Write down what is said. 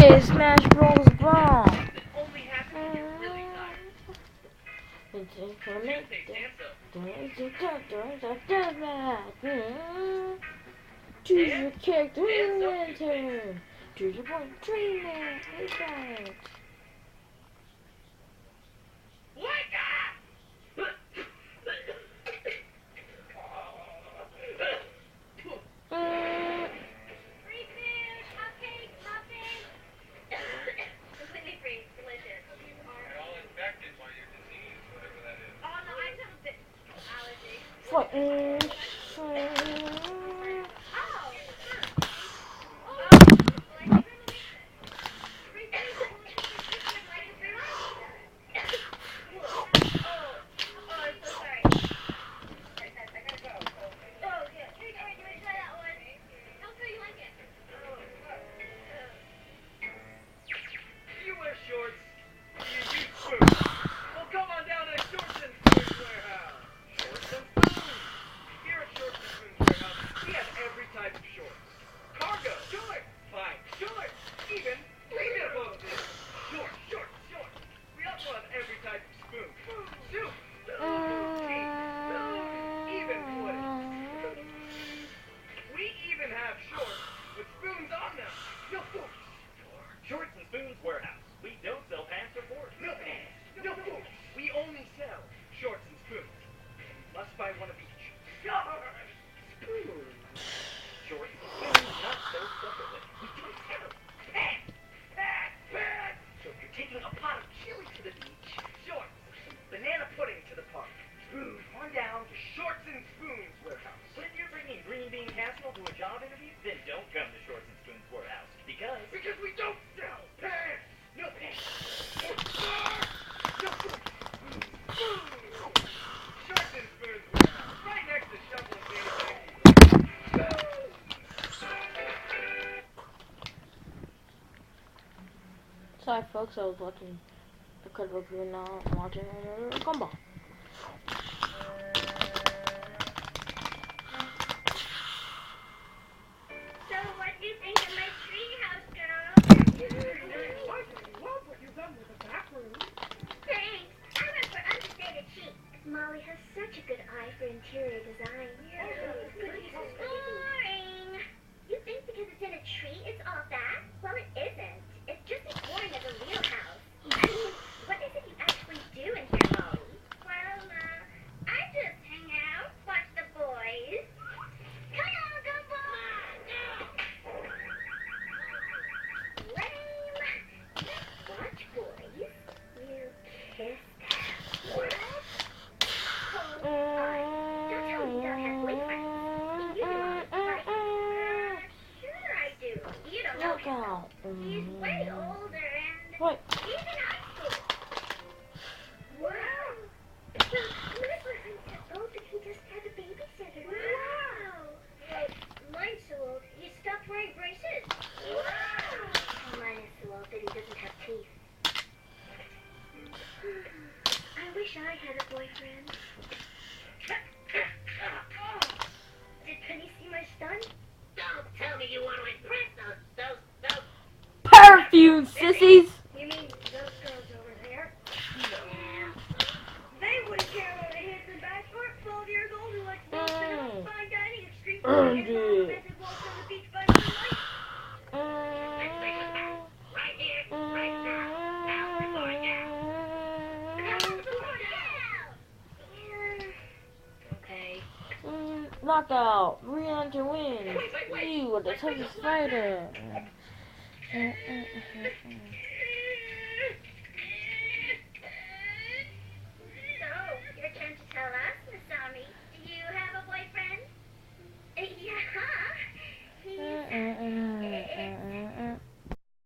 Yeah, Smash Bros. Brawl. Choose your character and enter. Choose your point trainer. Defense. Sorry folks, I was watching the Cutbook video now. I'm watching Gumball. So what do you think of my treehouse, girl? I love what you've done with the bathroom. Thanks. I went for understated chic. Molly has such a good eye for interior design. Boring. You think because it's in a tree it's all that? Well, it isn't. It's just as boring as a real house. I mean, what is it you actually do in here, Molly? Well, I just hang out, watch the boys. Come on, Gumball! Lame. Watch boys. You kiss them. What? Don't tell me you don't have boyfriends. You do, right? Sure I do. You don't know him. He's way older and What? he's in high school. Wow. Well, my boyfriend's so old that he just had a babysitter. Wow. Well, mine's so old he stopped wearing braces. Wow. Mine is so old that he doesn't have teeth. I wish I had a boyfriend. Did Penny see my stun? Don't tell me you want to impress those. Perfume, sissies! You mean those girls over there? Yeah. They wouldn't care about a handsome bachelor, 12 years old who likes milk and fine dining, extreme food, and romantic walks on the beach by moonlight. Let's make a pact. Right here, right now. Now, before now. Now, before now. Yeah. Okay. Knockout! Re-enter wins! You are the toughest fighter!